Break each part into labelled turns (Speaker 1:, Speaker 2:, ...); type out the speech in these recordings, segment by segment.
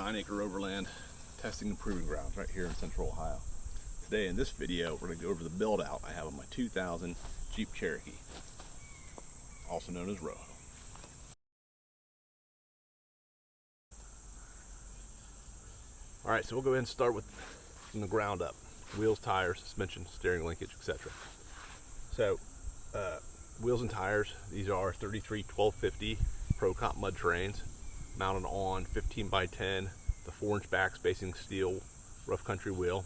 Speaker 1: 9-acre Overland testing and proving grounds right here in Central Ohio. Today in this video, we're going to go over the build out I have on my 2000 Jeep Cherokee, also known as Row. Alright, so we'll go ahead and start with from the ground up. Wheels, tires, suspension, steering linkage, etc. So, wheels and tires, these are 33 1250 ProComp Mud-Terrains, mounted on 15 by 10, the 4-inch backspacing steel rough country wheel.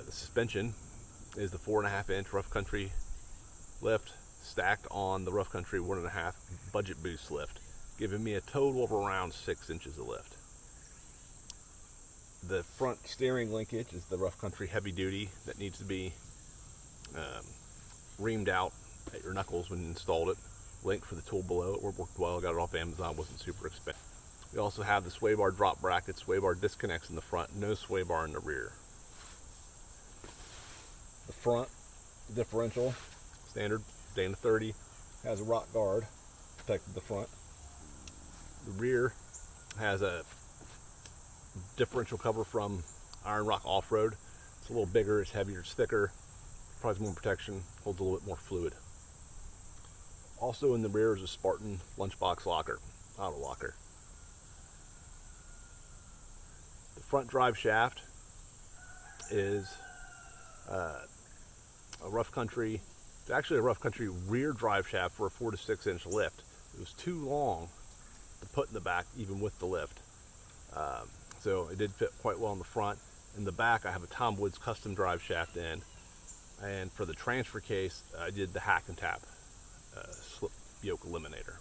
Speaker 1: The suspension is the 4.5-inch rough country lift stacked on the rough country 1.5 budget boost lift, giving me a total of around 6 inches of lift. The front steering linkage is the rough country heavy duty that needs to be reamed out at your knuckles when you installed it. Link for the tool below it worked well. Got it off Amazon, wasn't super expensive. We also have the sway bar drop bracket, sway bar disconnects in the front, no sway bar in the rear. The front differential, standard Dana 30, has a rock guard protected the front. The rear has a differential cover from Rock Offroad. It's a little bigger, it's heavier, it's thicker, provides more protection, holds a little bit more fluid. Also in the rear is a Spartan lunchbox locker, auto locker. The front drive shaft is a rough country, it's actually a rough country rear drive shaft for a 4 to 6 inch lift. It was too long to put in the back even with the lift. So it did fit quite well in the front. In the back I have a Tom Woods custom drive shaft in, and for the transfer case I did the hack and tap slip yoke eliminator.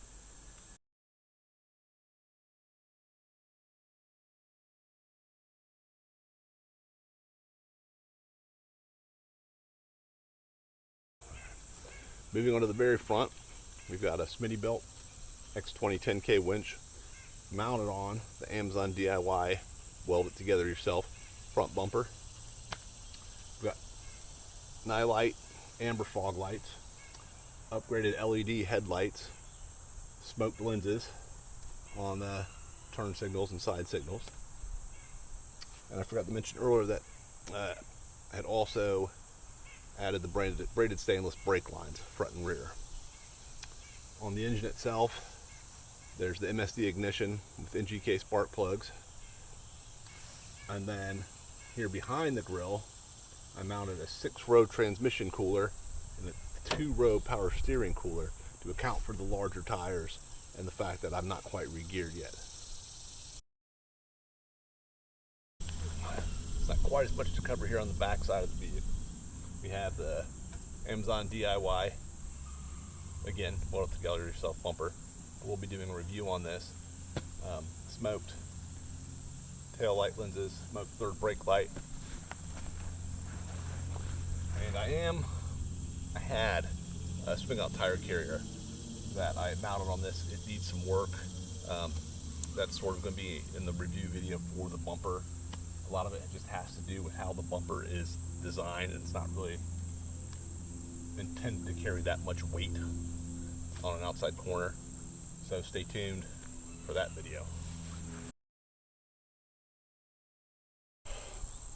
Speaker 1: Moving on to the very front, we've got a Smittybilt X20 10K winch mounted on the Amazon DIY weld it together yourself front bumper. We've got nightlight amber fog lights, upgraded LED headlights, smoked lenses on the turn signals and side signals. And I forgot to mention earlier that I had also added the braided stainless brake lines front and rear. On the engine itself, there's the MSD Ignition with NGK spark plugs. And then here behind the grill, I mounted a 6-row transmission cooler and a 2-row power steering cooler to account for the larger tires and the fact that I'm not quite re-geared yet. It's not quite as much to cover here on the back side of the vehicle. We have the Amazon DIY, again, weld it together yourself bumper. We'll be doing a review on this. Smoked tail light lenses, smoked third brake light. And I had a swing out tire carrier that I mounted on this. It needs some work. That's sort of going to be in the review video for the bumper. A lot of it just has to do with how the bumper is designed, and it's not really intended to carry that much weight on an outside corner. So stay tuned for that video.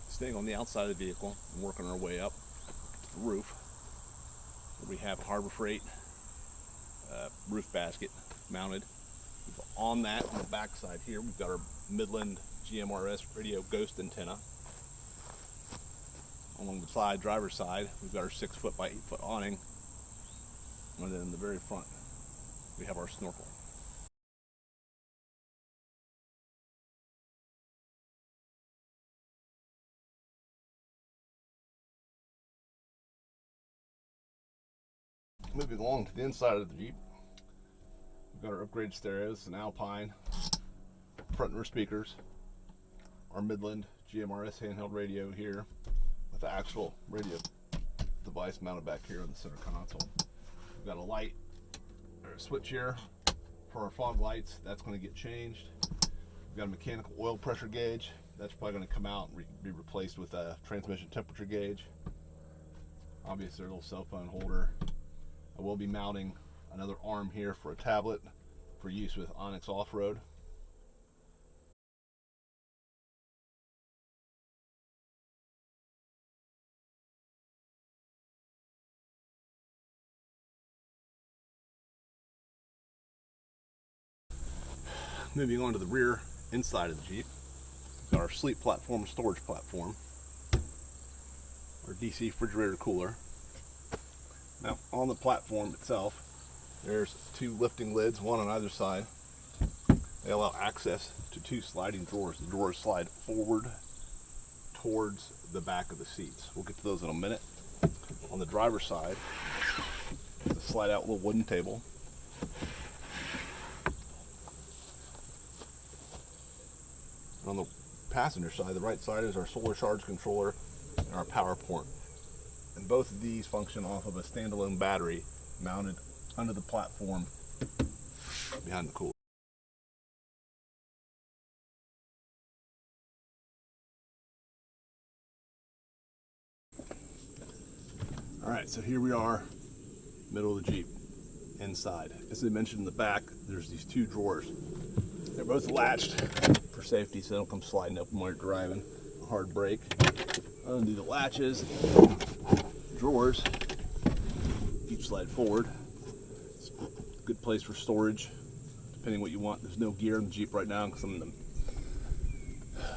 Speaker 1: Staying on the outside of the vehicle and working our way up to the roof, we have a Harbor Freight roof basket mounted. On that, on the back side here, we've got our Midland GMRS radio ghost antenna. Along the side, driver's side, we've got our 6-foot by 8-foot awning. And then in the very front, we have our snorkel. Moving along to the inside of the Jeep, we've got our upgraded stereos, an Alpine, front and rear speakers, our Midland GMRS handheld radio here with the actual radio device mounted back here on the center console. We've got a light, or a switch here for our fog lights. That's going to get changed. We've got a mechanical oil pressure gauge. That's probably going to come out and be replaced with a transmission temperature gauge. Obviously, a little cell phone holder. I will be mounting another arm here for a tablet for use with Onyx Off-Road. Moving on to the rear inside of the Jeep, got our sleep platform, storage platform, our DC refrigerator cooler. Now on the platform itself, there's 2 lifting lids, one on either side. They allow access to 2 sliding drawers. The drawers slide forward towards the back of the seats. We'll get to those in a minute. On the driver's side, there's a slide out little wooden table. On the passenger side, the right side, is our solar charge controller and our power port. And both of these function off of a standalone battery mounted under the platform behind the cooler. Alright, so here we are, middle of the Jeep, inside. As I mentioned in the back, there's these 2 drawers. They're both latched for safety so they don't come sliding open while you're driving. A hard brake. Undo the latches, drawers, each slide forward. It's a good place for storage, depending what you want. There's no gear in the Jeep right now because I'm in the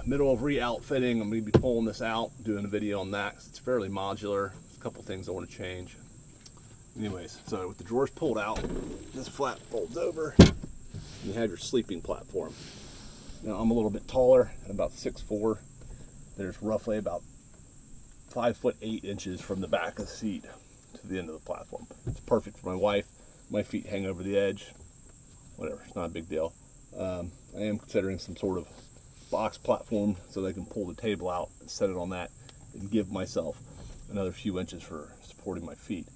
Speaker 1: middle of re-outfitting. I'm going to be pulling this out, doing a video on that. It's fairly modular. There's a couple things I want to change. Anyways, so with the drawers pulled out, this flap folds over. You have your sleeping platform. Now I'm a little bit taller, about 6'4". There's roughly about 5'8" from the back of the seat to the end of the platform. It's perfect for my wife. My feet hang over the edge. Whatever, it's not a big deal. I am considering some sort of box platform so that I can pull the table out and set it on that and give myself another few inches for supporting my feet.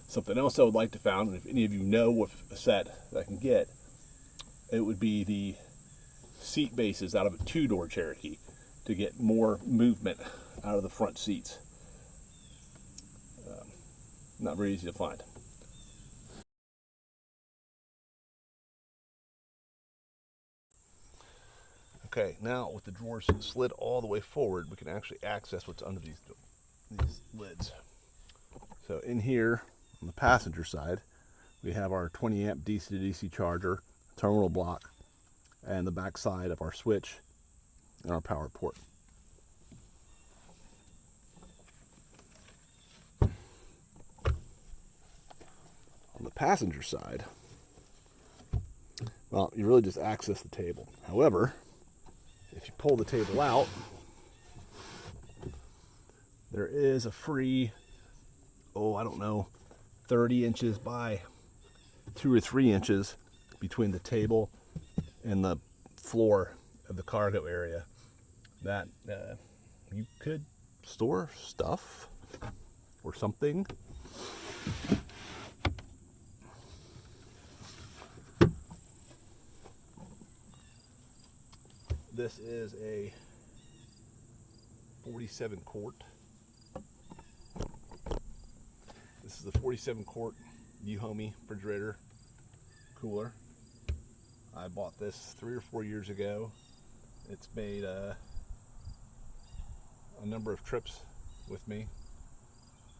Speaker 1: Something else I would like to find, and if any of you know of a set that I can get, it would be the seat bases out of a 2-door Cherokee to get more movement out of the front seats. Not very easy to find. Okay, now with the drawers slid all the way forward, we can actually access what's under these lids. So in here, on the passenger side, we have our 20 amp DC to DC charger, terminal block, and the back side of our switch and our power port. On the passenger side, well, you really just access the table. However, if you pull the table out, there is a free, I don't know, 30 inches by 2 or 3 inches between the table and the floor of the cargo area that you could store stuff or something. This is a 47 quart. This is the 47 quart U-Homie refrigerator cooler. I bought this 3 or 4 years ago. It's made a number of trips with me.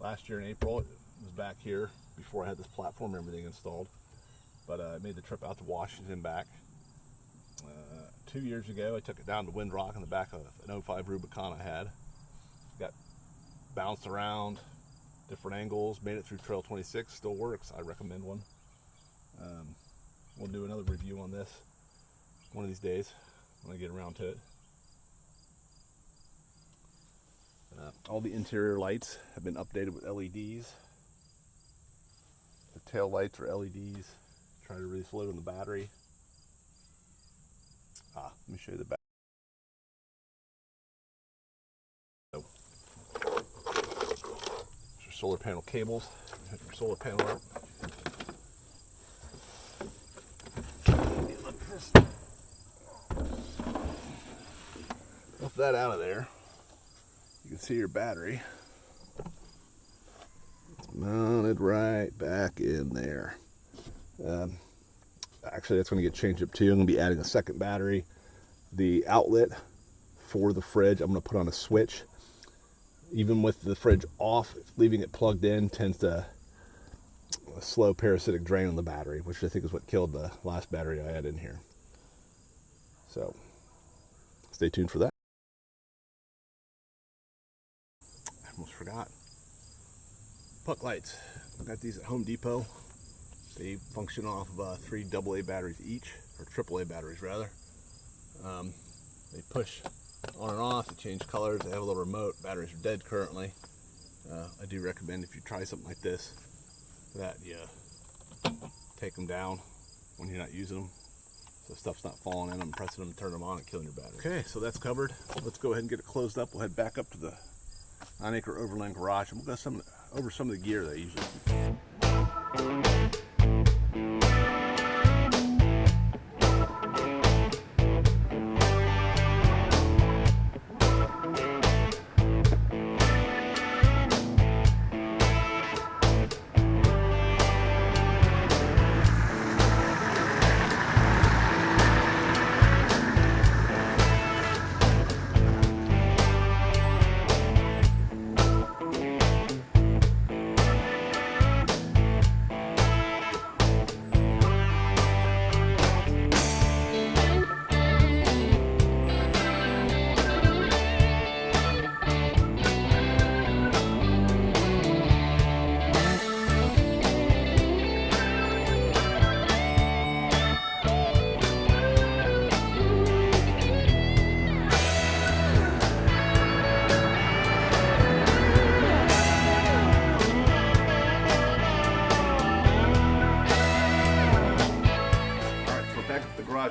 Speaker 1: Last year in April, it was back here before I had this platform and everything installed. But I made the trip out to Washington back. 2 years ago, I took it down to Windrock in the back of an 05 Rubicon I had. Got bounced around, different angles, made it through Trail 26, still works. I recommend one. We'll do another review on this one of these days when I get around to it. All the interior lights have been updated with LEDs. The tail lights are LEDs. Trying to release load on the battery. Let me show you the back. So, your solar panel cables. Hook your solar panel up. Lift that out of there. You can see your battery. It's mounted right back in there. Actually, that's going to get changed up too. I'm going to be adding a second battery. The outlet for the fridge, I'm going to put on a switch. Even with the fridge off, leaving it plugged in tends to slow parasitic drain on the battery, which I think is what killed the last battery I had in here. So stay tuned for that. I almost forgot. Puck lights. I got these at Home Depot. They function off of 3 AA batteries each, or AAA batteries rather. They push on and off, they change colors, they have a little remote. Batteries are dead currently. I do recommend, if you try something like this, that you take them down when you're not using them, so stuff's not falling in them, pressing them, turn them on, and killing your battery. Okay, so that's covered. Let's go ahead and get it closed up. We'll head back up to the 9-acre Overland garage, and we'll go over some of the gear that I usually keep.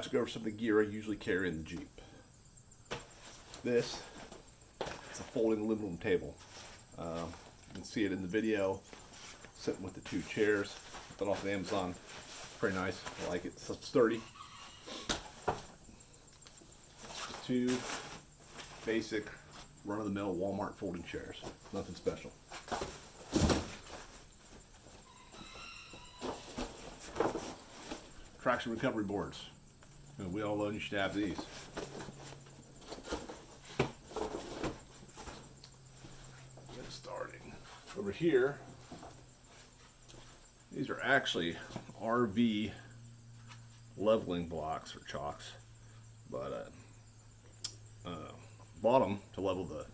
Speaker 1: To go over some of the gear I usually carry in the Jeep. This is a folding aluminum table. You can see it in the video, sitting with the 2 chairs. Got off of Amazon. Pretty nice. I like it. It's sturdy. 2 basic run-of-the-mill Walmart folding chairs. Nothing special. Traction recovery boards. We all know you should have these. Get starting. Over here, these are actually RV leveling blocks or chocks, but bought them to level the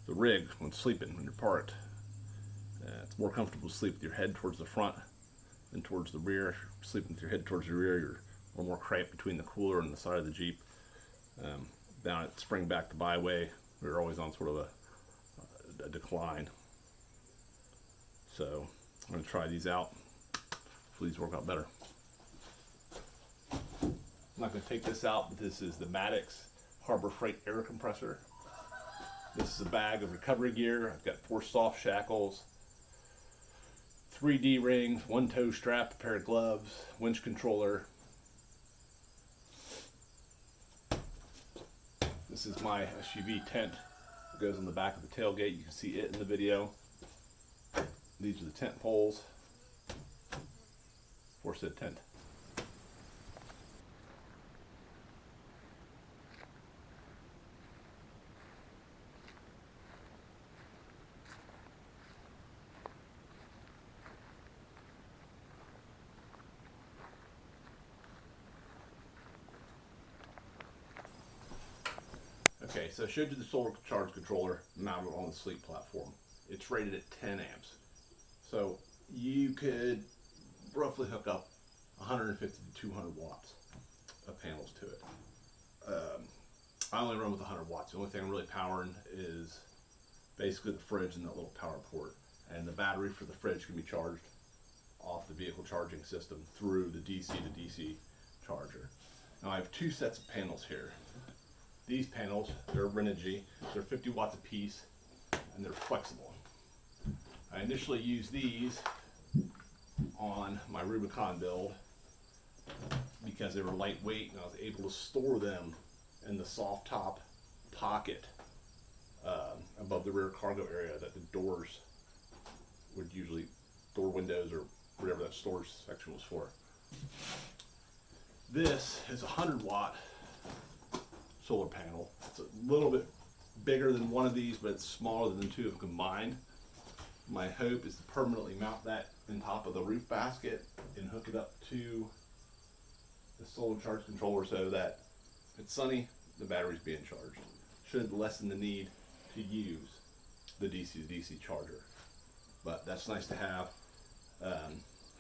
Speaker 1: rig when sleeping, when you're parked. It's more comfortable to sleep with your head towards the front than towards the rear. If you're sleeping with your head towards the rear, you're a little more cramped between the cooler and the side of the Jeep. Down at Springback to Byway, we were always on sort of a decline. So I'm going to try these out. Hopefully these work out better. I'm not going to take this out, but this is the Maddox Harbor Freight air compressor. This is a bag of recovery gear. I've got 4 soft shackles, 3 D-rings, 1 tow strap, a pair of gloves, winch controller. This is my SUV tent. It goes on the back of the tailgate. You can see it in the video. These are the tent poles for said tent. Okay, so I showed you the solar charge controller mounted on the sleep platform. It's rated at 10 amps. So you could roughly hook up 150 to 200 watts of panels to it. I only run with 100 watts. The only thing I'm really powering is basically the fridge and that little power port. And the battery for the fridge can be charged off the vehicle charging system through the DC to DC charger. Now I have 2 sets of panels here. These panels, they're linkage, they're 50 watts a piece, and they're flexible. I initially used these on my Rubicon build because they were lightweight and I was able to store them in the soft top pocket above the rear cargo area that the doors would usually, door windows or whatever that storage section was for. This is a 100 watt solar panel. It's a little bit bigger than one of these, but it's smaller than the 2 of them combined. My hope is to permanently mount that in top of the roof basket and hook it up to the solar charge controller so that it's sunny, the battery's being charged. Should lessen the need to use the DC to DC charger. But that's nice to have.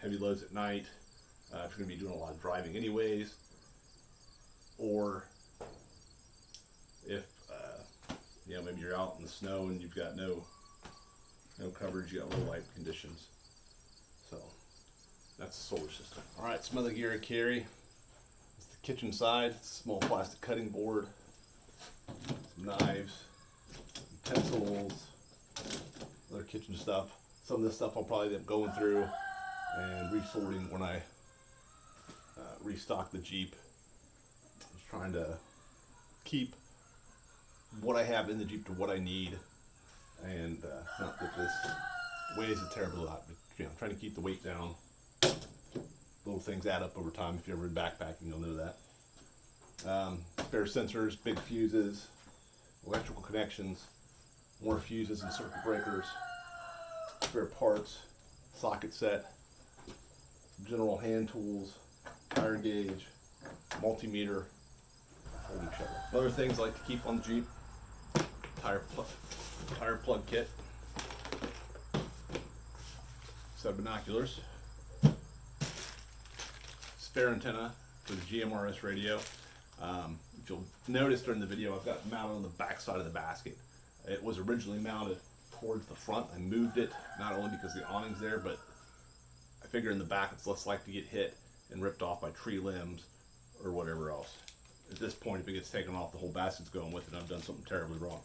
Speaker 1: Heavy loads at night, if you're going to be doing a lot of driving anyways, or if you know, maybe you're out in the snow and you've got no coverage, you got low light conditions. So that's the solar system. All right, some other gear I carry. It's the kitchen side. It's a small plastic cutting board, some knives, pencils, other kitchen stuff. Some of this stuff I'll probably end up going through and resorting when I restock the Jeep. Just trying to keep what I have in the Jeep to what I need, and not that this weighs a terrible lot, but you know, trying to keep the weight down. Little things add up over time. If you're ever in backpacking, you'll know that. Spare sensors, big fuses, electrical connections, more fuses and circuit breakers, spare parts, socket set, general hand tools, tire gauge, multimeter, folding shovel. Other things I like to keep on the Jeep: tire plug kit, set of binoculars, spare antenna for the GMRS radio. If you'll notice during the video, I've got it mounted on the back side of the basket. It was originally mounted towards the front. I moved it not only because the awning's there, but I figure in the back it's less likely to get hit and ripped off by tree limbs or whatever else. At this point, if it gets taken off, the whole basket's going with it, and I've done something terribly wrong.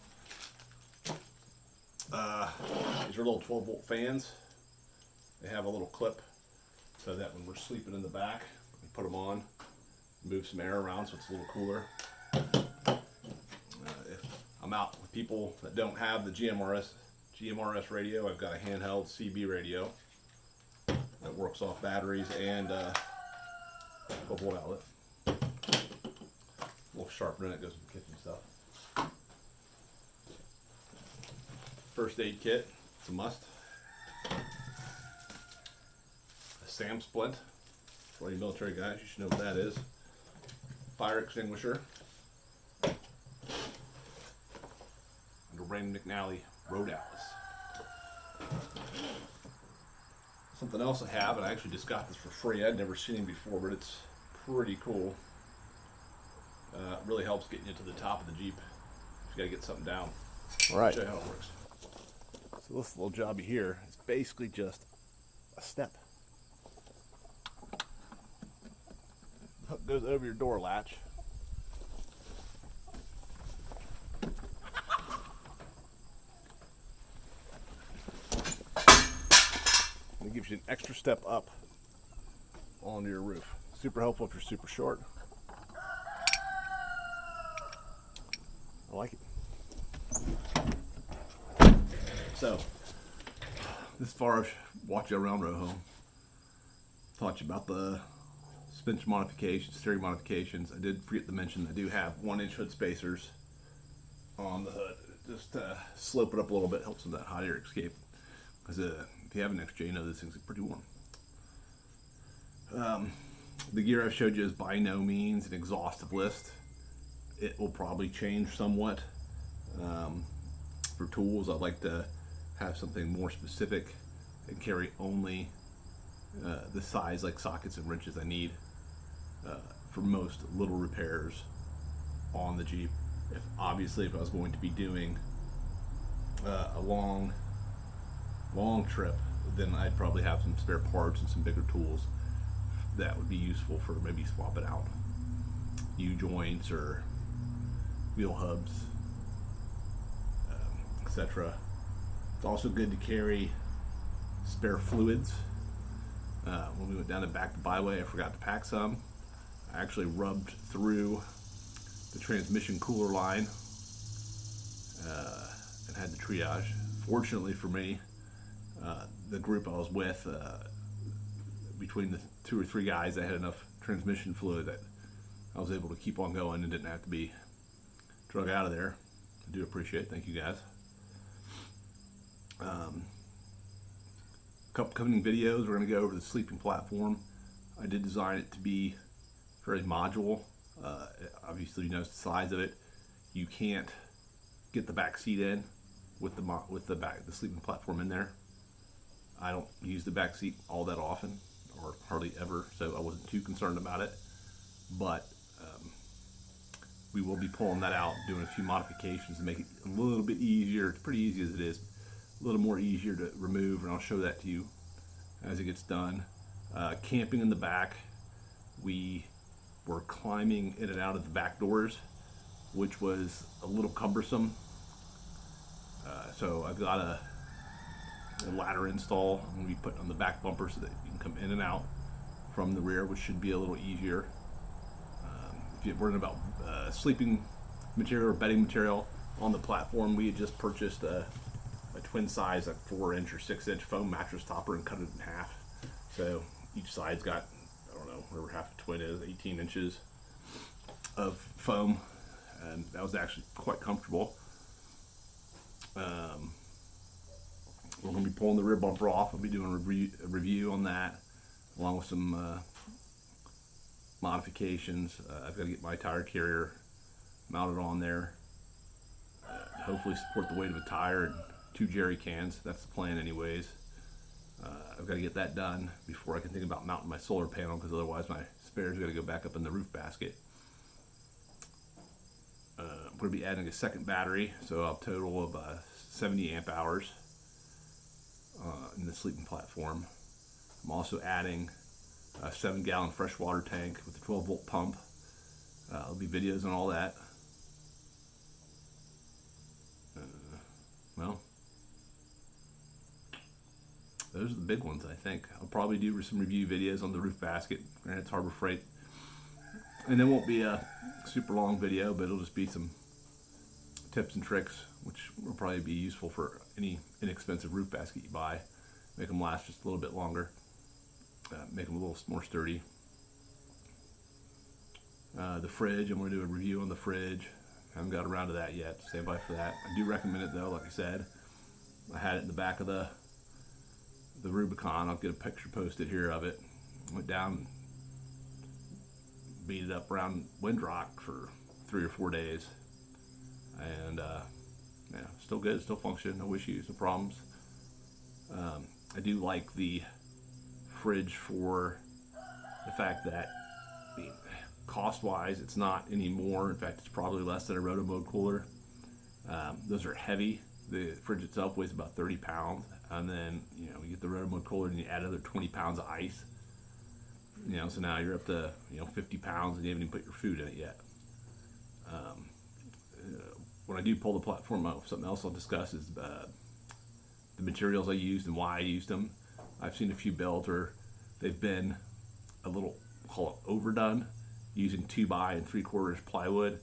Speaker 1: These are little 12-volt fans. They have a little clip so that when we're sleeping in the back, we put them on, move some air around so it's a little cooler. If I'm out with people that don't have the GMRS radio, I've got a handheld CB radio that works off batteries and a 12-volt outlet. A little sharpener that goes with the kitchen stuff. First aid kit, it's a must. A SAM splint. For any military guys, you should know what that is. Fire extinguisher. And a Rain McNally Road Atlas. Something else I have, and I actually just got this for free. I'd never seen it before, but it's pretty cool. It really helps getting you to the top of the Jeep if you gotta get something down. All right. I'll show you how it works. So this little jobby here is basically just a step. Hook goes over your door latch. And it gives you an extra step up onto your roof. Super helpful if you're super short. I like it. So, this far as watching around row home, taught you about the suspension modifications, steering modifications. I did forget to mention I do have 1-inch hood spacers on the hood. Just slope it up a little bit, helps with that hot air escape. Because if you have an XJ, you know this thing's pretty warm. The gear I've showed you is by no means an exhaustive list. It will probably change somewhat. For tools, I'd like to have something more specific and carry only the size, like sockets and wrenches, I need for most little repairs on the Jeep. Obviously, if I was going to be doing a long trip, then I'd probably have some spare parts and some bigger tools that would be useful for maybe swapping out U-joints or wheel hubs, etc. It's also good to carry spare fluids. When we went down to back the byway, I forgot to pack some. I actually rubbed through the transmission cooler line and had to triage. Fortunately for me, the group I was with, between the 2 or 3 guys, they had enough transmission fluid that I was able to keep on going and didn't have to be drug out of there. I do appreciate it. Thank you guys. Couple coming videos, we're going to go over the sleeping platform. I did design it to be very modular. Obviously, you notice the size of it. You can't get the back seat in with the sleeping platform in there. I don't use the back seat all that often, or hardly ever, so I wasn't too concerned about it. But we will be pulling that out, doing a few modifications to make it a little bit easier. It's pretty easy as it is, a little more easier to remove, and I'll show that to you as it gets done. Camping in the back, we were climbing in and out of the back doors, which was a little cumbersome. So I've got a ladder install I'm going to be putting on the back bumper so that you can come in and out from the rear, which should be a little easier. If you're worrying about sleeping material or bedding material on the platform, we had just purchased a twin size, like 4-inch or 6-inch foam mattress topper and cut it in half. So each side's got, I don't know, whatever half a twin is, 18 inches of foam, and that was actually quite comfortable. We're going to be pulling the rear bumper off. I'll be doing a review on that, along with some modifications. I've got to get my tire carrier mounted on there. Hopefully support the weight of a tire and 2 jerry cans. That's the plan anyways. I've got to get that done before I can think about mounting my solar panel, because otherwise my spares are going to go back up in the roof basket. I'm going to be adding a second battery, so I'll total of 70 amp hours in the sleeping platform. I'm also adding a 7-gallon freshwater tank with a 12-volt pump. There'll be videos on all that. Well, those are the big ones, I think. I'll probably do some review videos on the roof basket, and it's Harbor Freight. And it won't be a super long video, but it'll just be some tips and tricks, which will probably be useful for any inexpensive roof basket you buy. Make them last just a little bit longer. Make them a little more sturdy. The fridge, I'm going to do a review on the fridge. I haven't got around to that yet. Stand by for that. I do recommend it though, like I said. I had it in the back of the Rubicon. I'll get a picture posted here of it. Went down, beat it up around Windrock for 3 or 4 days. And yeah, still good, still functioning, no issues, no problems. I do like the fridge for the fact that, I mean, cost-wise, it's not anymore. In fact, it's probably less than a Rotomode cooler. Those are heavy. The fridge itself weighs about 30 pounds, and then you get the Rotomode cooler and you add another 20 pounds of ice. So now you're up to 50 pounds, and you haven't even put your food in it yet. When I do pull the platform out, something else I'll discuss is the materials I used and why I used them. I've seen a few builds where they've been a little, call it overdone, using 2x and 3/4 plywood.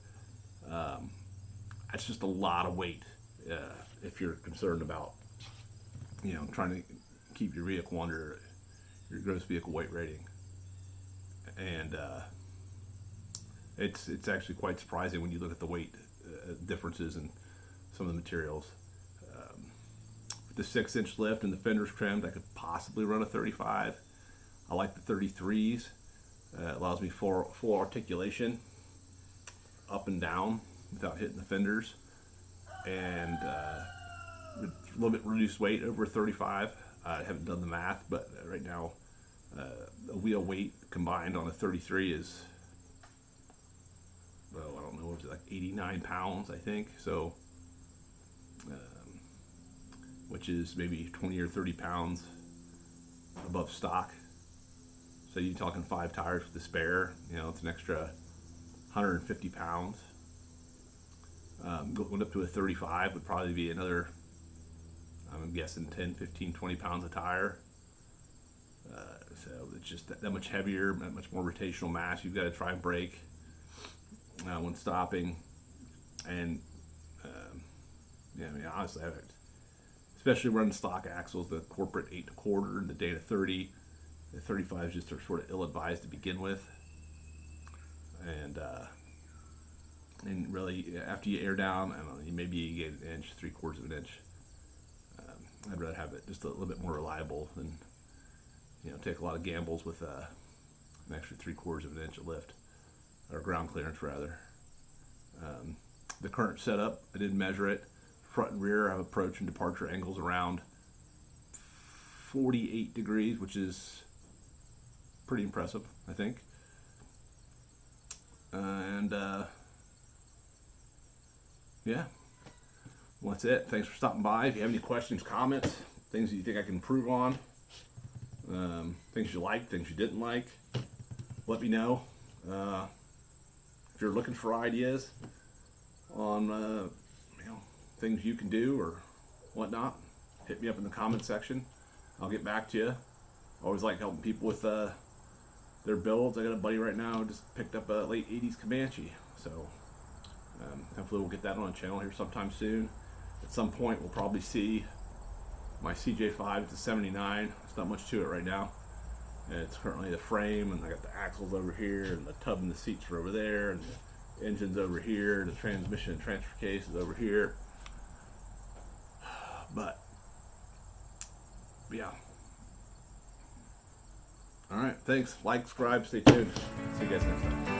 Speaker 1: That's just a lot of weight if you're concerned about trying to keep your vehicle under your gross vehicle weight rating. And it's actually quite surprising when you look at the weight differences in some of the materials. With the 6-inch lift and the fenders trimmed, I could possibly run a 35. I like the 33s. It allows me full articulation up and down without hitting the fenders, and a little bit reduced weight over 35. I haven't done the math, but right now a wheel weight combined on a 33 is, well, I don't know, was it like 89 pounds, I think. So, which is maybe 20 or 30 pounds above stock. So you're talking 5 tires with the spare, it's an extra 150 pounds. Going up to a 35 would probably be another, I'm guessing 10, 15, 20 pounds a tire. So it's just that much heavier, that much more rotational mass. You've got to try and brake when stopping. And honestly, especially running stock axles, the corporate 8 1/4 and the Dana 30. The 35s just are sort of ill-advised to begin with, and really after you air down, I don't know, maybe you get 1 inch, 3/4 of an inch. I'd rather have it just a little bit more reliable than take a lot of gambles with an extra 3/4 of an inch of lift. or ground clearance rather. The current setup, I did measure it. Front and rear have approach and departure angles around 48 degrees, which is pretty impressive, I think. Yeah, well, that's it. Thanks for stopping by. If you have any questions, comments, things that you think I can improve on, things you liked, things you didn't like, let me know. If you're looking for ideas on things you can do or whatnot, hit me up in the comment section. I'll get back to you. I always like helping people with their builds. I got a buddy right now who just picked up a late 80s Comanche, so hopefully we'll get that on the channel here sometime soon. At some point we'll probably see my CJ5. It's a 79. There's not much to it right now. It's currently the frame, and I got the axles over here, and the tub and the seats are over there, and the engine's over here, the transmission and transfer case is over here. But yeah. Alright, thanks. Like, subscribe, stay tuned. See you guys next time.